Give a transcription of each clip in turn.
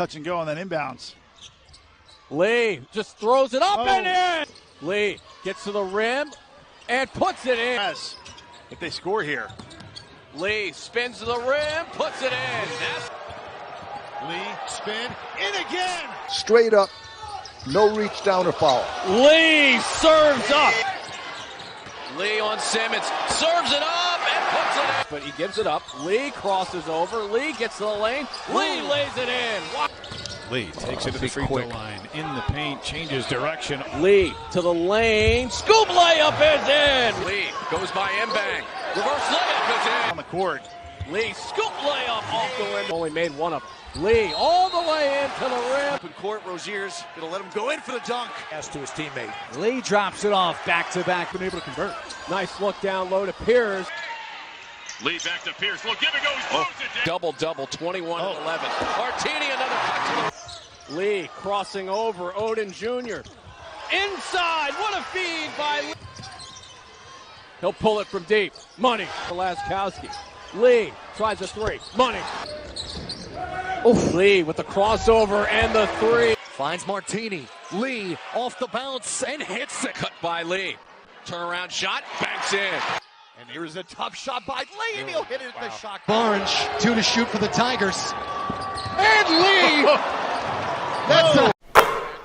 touch and go on that inbounds. Lee just throws it up and in. Lee gets to the rim and puts it in. Yes, if they score here. Lee spins to the rim, puts it in. Lee spin in again. Straight up, no reach down or foul. Lee serves up. Lee on Simmons, serves it up and puts it in. But he gives it up. Lee crosses over. Lee gets to the lane. Lee lays it in. Lee takes it to the free throw line. In the paint, changes direction. Lee to the lane. Scoop layup is in. Lee goes by Mbang. Reverse layup is in. On the court. Lee scoop layup off the rim. Only made one of them. Lee all the way into the rim. Open court, Rozier's going to let him go in for the dunk. Pass to his teammate. Lee drops it off back-to-back. Been able to convert. Nice look down low to Pierce. Lee back to Pierce. Look, give it goes. Throws it down. Double-double, 21 and 11. Martini another back to the Lee crossing over Odin Jr. Inside, what a feed by Lee. He'll pull it from deep. Money for Laskowski. Lee tries a three. Money. Lee with the crossover and the three. Finds Martini. Lee off the bounce and hits it. Cut by Lee. Turnaround shot, banks in. And here's a tough shot by Lee, and he'll hit it at the shot. Barnes, 2 to shoot for the Tigers. And Lee! That's a...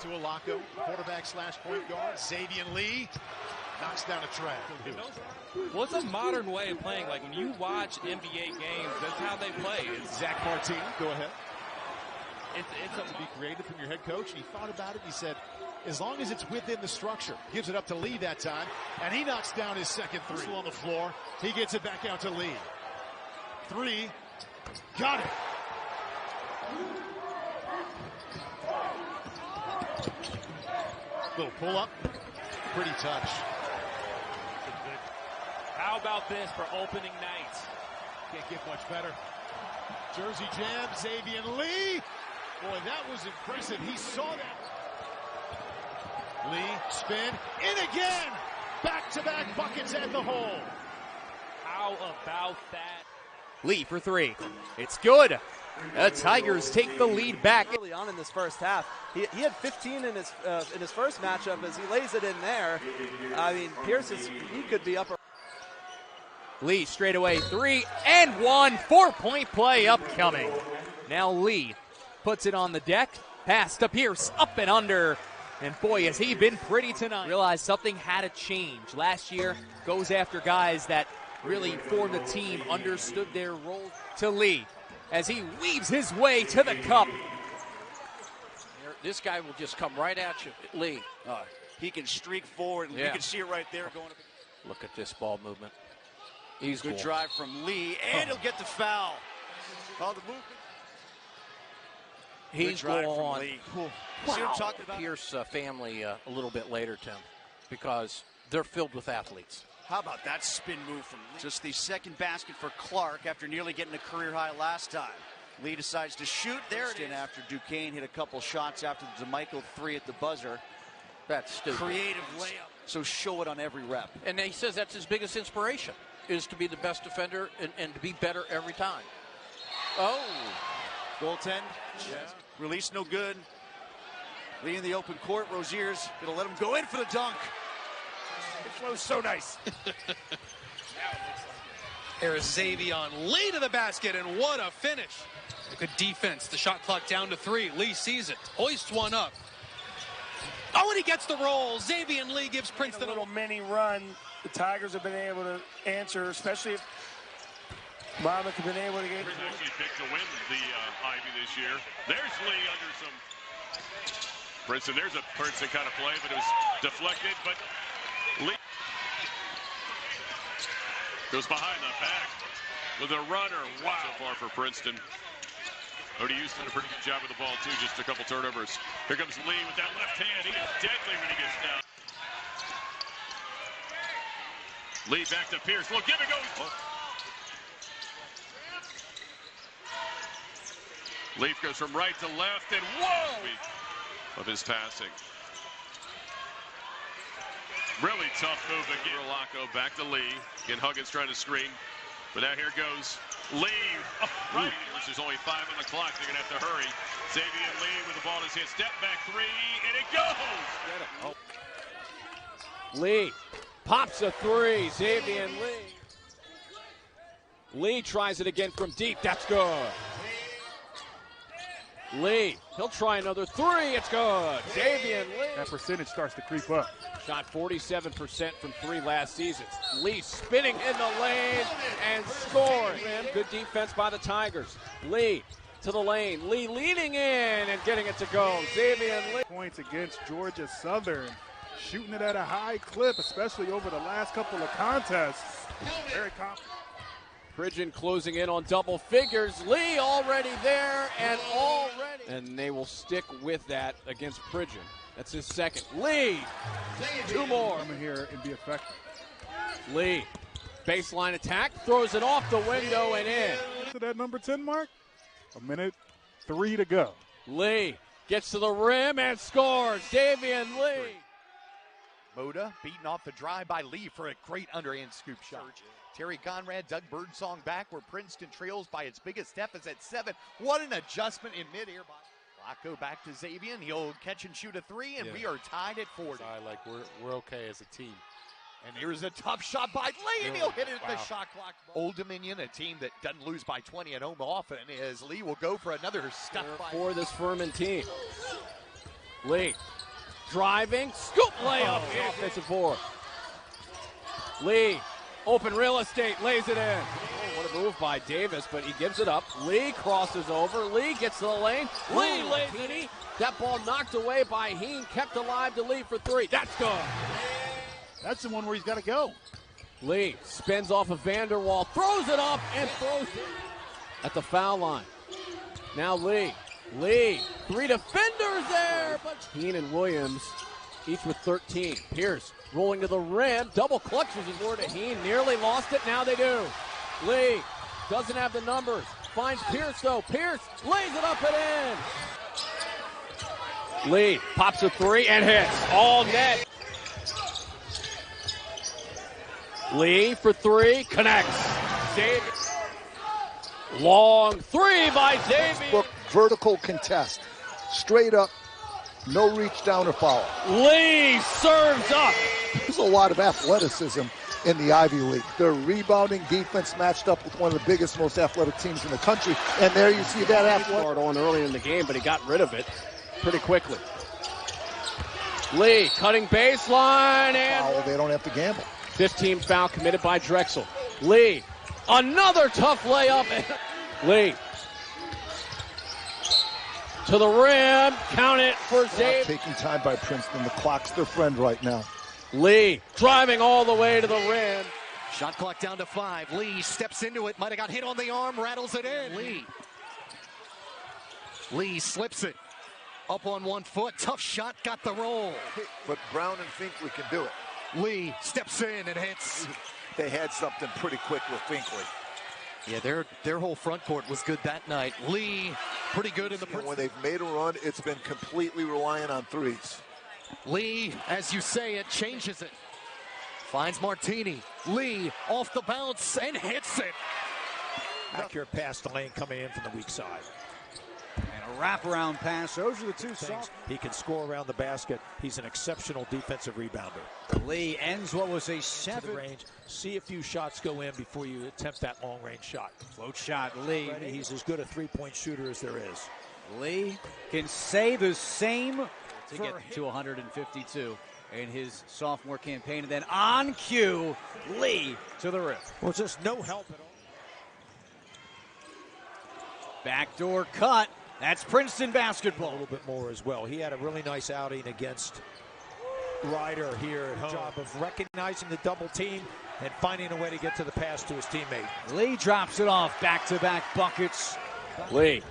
To Alako, quarterback / point guard. Xaivian Lee knocks down a trap. Well, it's a modern way of playing. Like when you watch NBA games, that's how they play. It's Zach Martini, go ahead. It's up to be creative from your head coach. And he thought about it. He said, as long as it's within the structure. Gives it up to Lee that time. And he knocks down his second three. Still on the floor. He gets it back out to Lee. Three. Got it. Little pull up. Pretty touch. How about this for opening night? Can't get much better. Jersey jam, Xaivian Lee. Boy, that was impressive. He saw that. Lee, spin, in again. Back-to-back buckets at the hole. How about that? Lee for three. It's good. The Tigers take the lead back. Early on in this first half, he had 15 in his first matchup. As he lays it in there, I mean, Pierce he could be up. Lee straight away, 3 and 1. 4-point play upcoming. Now Lee puts it on the deck. Pass to Pierce, up and under. And boy, has he been pretty tonight. Realized something had to change. Last year, goes after guys that really formed a team, understood their role. To Lee, as he weaves his way to the cup. This guy will just come right at you. Lee, he can streak forward. And you can see it right there going. Look at this ball movement. He's good drive from Lee, and he'll get the foul. Oh, the movement. He's going. Lee. Wow. See what I'm talking about? Pierce family a little bit later, Tim, because they're filled with athletes. How about that spin move from Lee? Just the second basket for Clark after nearly getting a career high last time. Lee decides to shoot. There it is. After Duquesne hit a couple shots after the DeMichael three at the buzzer. That's stupid. Creative layup. So show it on every rep. And he says that's his biggest inspiration, is to be the best defender and to be better every time. Oh. Goaltend. Yeah. Release no good. Lee in the open court. Rozier's going to let him go in for the dunk. It flows so nice. There's Xaivian Lee to the basket, and what a finish. A good defense. The shot clock down to 3. Lee sees it. Hoists one up. Oh, and he gets the roll. Xaivian Lee gives Princeton a little mini run. The Tigers have been able to answer, especially if Monmouth have been able to get. Actually picked to win the Ivy this year. There's Lee under some. Princeton, there's a Princeton kind of play, but it was deflected. But Lee goes behind the back with a runner. Wow. So far for Princeton. Odie Houston did a pretty good job with the ball, too. Just a couple turnovers. Here comes Lee with that left hand. He is deadly when he gets down. Lee back to Pierce. Look, give it goes. Leaf goes from right to left, and whoa! Of his passing. Really tough move again. Alako back to Lee. Again, Huggins trying to screen. But now here goes Lee. Oh, right. There's only 5 on the clock. They're going to have to hurry. Xaivian Lee with the ball in his hand. Step back 3, and it goes. Lee pops a 3. Xaivian Lee. Lee tries it again from deep. That's good. Lee, he'll try another 3. It's good. Xaivian Lee. That percentage starts to creep up. Shot 47% from 3 last season. Lee spinning in the lane and scoring. Good defense by the Tigers. Lee to the lane. Lee leading in and getting it to go. Xaivian Lee. Points against Georgia Southern. Shooting it at a high clip, especially over the last couple of contests. Very confident. Pridgeon closing in on double figures. Lee already there and already. And they will stick with that against Pridgeon. That's his second. Lee, 2 more. Come in here and be effective. Lee, baseline attack, throws it off the window and in. To that number 10 mark, 1:03 to go. Lee gets to the rim and scores. Xaivian Lee. Moda beaten off the drive by Lee for a great underhand scoop shot. Terry Conrad, Doug Birdsong back where Princeton trails by its biggest deficit 7. What an adjustment in midair. Flacco back to Xaivian. He'll catch and shoot a 3, and we are tied at 40. Like we're okay as a team. And here's a tough shot by Lee, and he'll hit it at the shot clock. Old Dominion, a team that doesn't lose by 20 at home often, as Lee will go for another step for this Furman team. Lee driving, scoop layup, offensive 4. Lee, open real estate, lays it in. Oh, what a move by Davis, but he gives it up. Lee crosses over. Lee gets to the lane. Lee lays it in. That ball knocked away by Heen, kept alive to Lee for 3. That's good. That's the one where he's got to go. Lee spins off of Vanderwall, throws it up, and throws it at the foul line. Now Lee, 3 defenders there, but Heen and Williams each with 13. Pierce rolling to the rim, double clutches his word to Heen, nearly lost it, now they do. Lee doesn't have the numbers, finds Pierce though, Pierce lays it up and in. Lee pops a 3 and hits, all net. Lee for 3, connects. Xaivian. Long 3 by Xaivian. Vertical contest. Straight up, no reach down or foul. Lee serves up. There's a lot of athleticism in the Ivy League. Their rebounding defense matched up with one of the biggest, most athletic teams in the country. And there you see that athletic. On early in the game, but he got rid of it pretty quickly. Lee cutting baseline and foul. They don't have to gamble. 15 foul committed by Drexel. Lee, another tough layup. Lee to the rim, count it for Xaivian. Taking time by Princeton. The clock's their friend right now. Lee driving all the way to the rim. Shot clock down to 5. Lee steps into it, might have got hit on the arm, rattles it in. Lee slips it. Up on 1 foot, tough shot, got the roll. But Brown and Finkley can do it. Lee steps in and hits. They had something pretty quick with Finkley. Yeah, their whole front court was good that night. Lee, pretty good in the Princeton. When they've made a run, it's been completely reliant on 3s. Lee, as you say it, changes it. Finds Martini. Lee off the bounce and hits it. Accurate pass to lane coming in from the weak side. And a wraparound pass. Those are the 2 things. He can score around the basket. He's an exceptional defensive rebounder. Lee ends what was a 7 range. See a few shots go in before you attempt that long range shot. Float shot, Lee. He's as good a 3-point shooter as there is. Lee can say the same to get to 152 in his sophomore campaign. And then on cue, Lee to the rim. Well, just no help at all. Backdoor cut. That's Princeton basketball. A little bit more as well. He had a really nice outing against Ryder here at home. Job of recognizing the double team and finding a way to get to the pass to his teammate. Lee drops it off. Back-to-back buckets. Lee.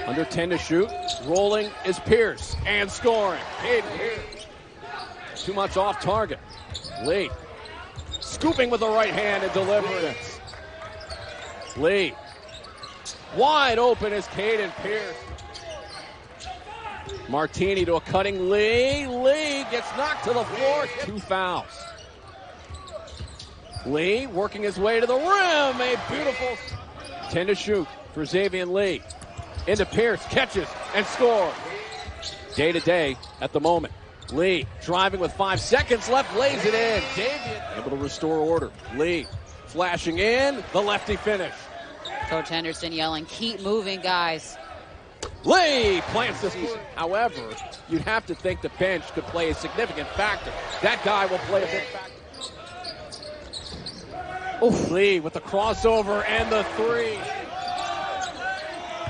Under 10 to shoot. Rolling is Pierce. And scoring. Hayden Pierce. Too much off target. Lee. Scooping with the right hand and delivering. Lee. Wide open is Caden Pierce. Martini to a cutting Lee. Lee gets knocked to the floor. 2 fouls. Lee working his way to the rim. A beautiful 10 to shoot for Xaivian Lee. Into Pierce, catches and scores. Day to day at the moment. Lee driving with 5 seconds left, lays it in. Xaivian able to restore order. Lee flashing in, the lefty finish. Coach Henderson yelling, keep moving, guys. Lee plants the season. However, you'd have to think the bench could play a significant factor. That guy will play a big factor. Oof. Lee with the crossover and the three.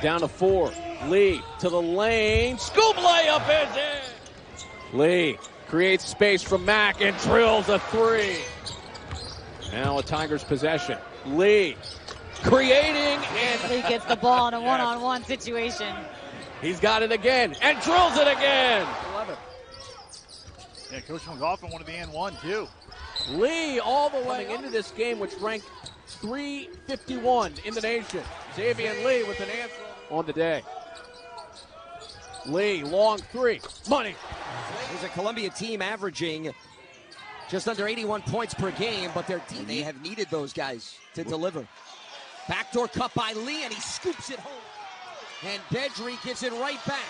Down to 4. Lee to the lane. Scoop layup is in. Lee creates space from Mack and drills a three. Now a Tigers possession. Lee creating and Lee gets the ball in a one-on-one situation. He's got it again and drills it again. 11. Yeah, Coach McGoffin wanted the and one too. Lee all the way into this game, which ranked 351 in the nation. Xaivian Lee with an answer on the day. Lee, long three. Money. There's a Columbia team averaging just under 81 points per game, but their team, they have needed those guys to deliver. Backdoor cut by Lee, and he scoops it home. And Bedry gives it right back.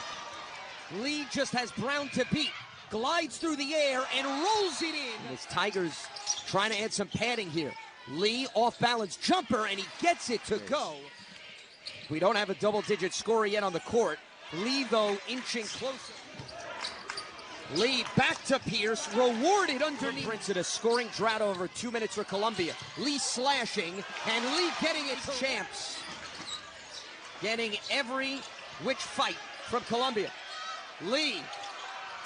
Lee just has Brown to beat. Glides through the air and rolls it in. As Tigers trying to add some padding here. Lee off balance jumper, and he gets it to go. We don't have a double-digit scorer yet on the court. Lee, though, inching closer. Lee back to Pierce, rewarded underneath. Princeton, a scoring drought over 2 minutes for Columbia. Lee slashing, and Lee getting it. Champs getting every which fight from Columbia. Lee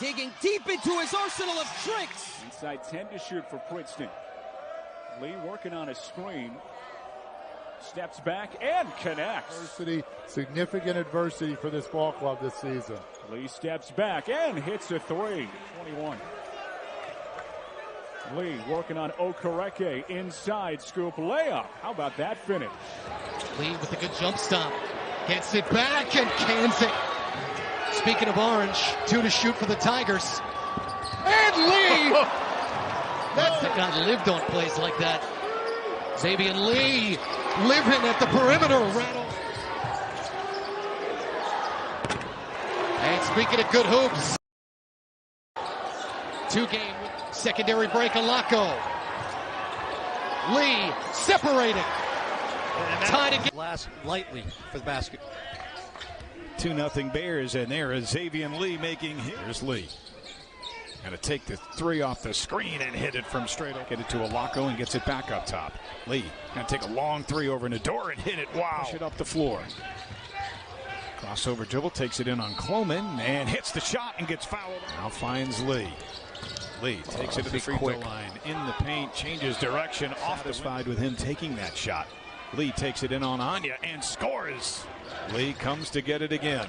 digging deep into his arsenal of tricks. Inside 10 to shoot for Princeton. Lee working on a screen. Steps back and connects. Significant adversity for this ball club this season. Lee steps back and hits a three. 21. Lee working on Okereke. Inside scoop layup. How about that finish? Lee with a good jump stop. Gets it back and cans it. Speaking of orange, 2 to shoot for the Tigers. And Lee! That's the guy lived on plays like that. Xaivian Lee living at the perimeter. Rattle. And speaking of good hoops, 2-game secondary break on Laco. Lee separating. Tied again. Last lightly for the basket. 2-0 Bears, and there is Xaivian Lee making his. Here's Lee. Got to take the three off the screen and hit it from straight up. Get it to Alaco and gets it back up top. Lee going to take a long three over Nador and hit it. Wow. Push it up the floor. Crossover dribble, takes it in on Cloman and hits the shot and gets fouled. Now finds Lee. Lee takes it to the free throw line. In the paint, changes direction. Satisfied with him taking that shot. Lee takes it in on Anya and scores. Lee comes to get it again.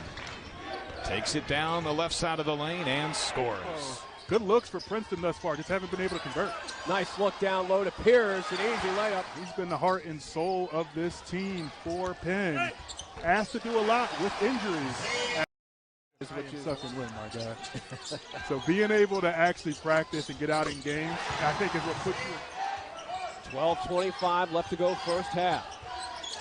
Takes it down the left side of the lane and scores. Good looks for Princeton thus far. Just haven't been able to convert. Nice look down low to Pierce. An easy layup. He's been the heart and soul of this team for Penn. Asked to do a lot with injuries. Which is suck and win, my guy. So being able to actually practice and get out in games, I think is what puts you. 12:25 left to go first half.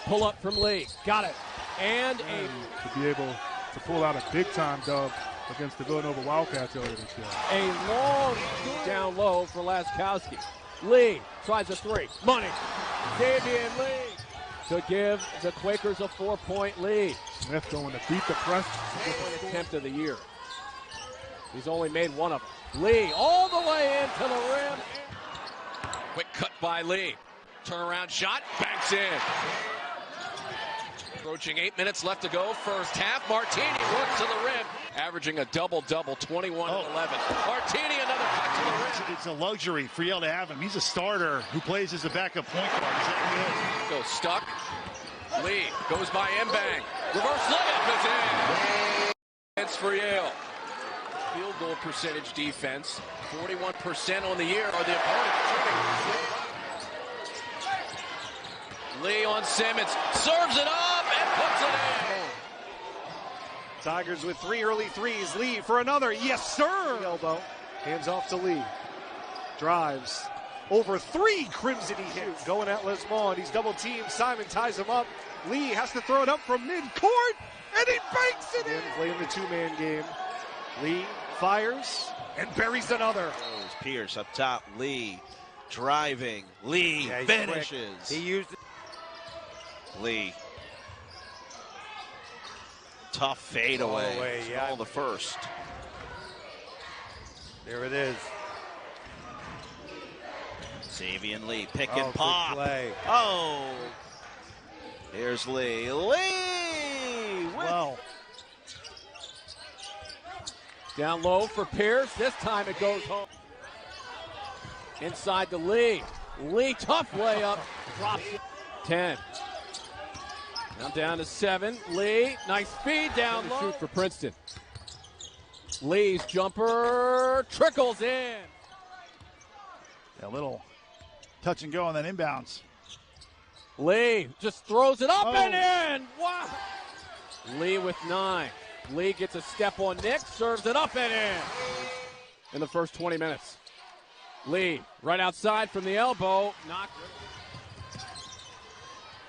Pull up from Lee. Got it. And to be able to pull out a big-time dub against the Villanova Wildcats earlier this year. A long down low for Laskowski. Lee tries a three. Money. Xaivian Lee to give the Quakers a 4-point lead. Smith going to beat the press. Attempt of the year. He's only made one of them. Lee all the way into the rim. Quick cut by Lee. Turnaround shot. Banks in. Approaching 8 minutes left to go. First half. Martini works to the rim. Averaging a double-double, 21 and 11. Martini another cut to the rim. It's a luxury for Yale to have him. He's a starter who plays as a backup point guard. Is that good? So stuck. Lee goes by Mbang. Reverse layup is in. It's for Yale. Field goal percentage defense. 41% on the year are the opponent shooting. Lee on Simmons. Serves it up and puts it in. Tigers with 3 early threes. Lee for another. Yes, sir. Elbow. Hands off to Lee. Drives. over 3 Crimson-y hits. Going at Lesmond. He's double teamed. Simon ties him up. Lee has to throw it up from mid-court, and he banks it in. Playing the two-man game. Lee fires and buries another. Pierce up top. Lee driving. Lee finishes. Quick. He used it. Lee. Tough fadeaway. All the first. There it is. Xaivian Lee, pick and pop. Play. Oh, here's Lee. Lee! Well. Down low for Pierce. This time it goes home. Inside to Lee. Lee, tough layup. Drops it. 10. Now down to 7. Lee, nice feed down low. Shoot for Princeton. Lee's jumper trickles in. A little touch and go on that inbounds. Lee just throws it up and in. Wow. Lee with 9. Lee gets a step on Nick, serves it up and in the first 20 minutes. Lee right outside from the elbow. Knocked.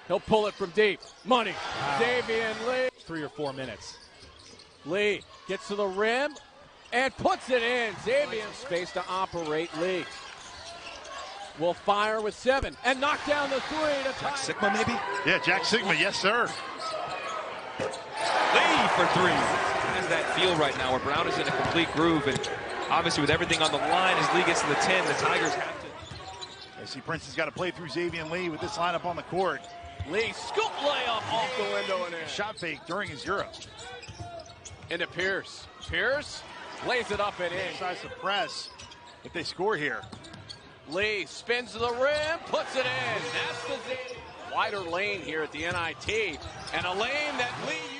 He'll pull it from deep. Money. Xaivian Lee. 3 or 4 minutes. Lee gets to the rim and puts it in. Xaivian space to operate. Lee will fire with 7 and knock down the 3 to tie. Sigma maybe? Yeah, Jack Sigma, yes sir. Lee for 3. How does that feel right now where Brown is in a complete groove, and obviously with everything on the line as Lee gets to the 10, the Tigers have to. I see Princeton's got to play through Xaivian Lee with this lineup on the court. Lee scoop layup off the window and in. Shot fake during his Euro. Into Pierce. Pierce lays it up and in. Decides to press if they score here. Lee spins to the rim, puts it in. That's the wider lane here at the NIT, and a lane that Lee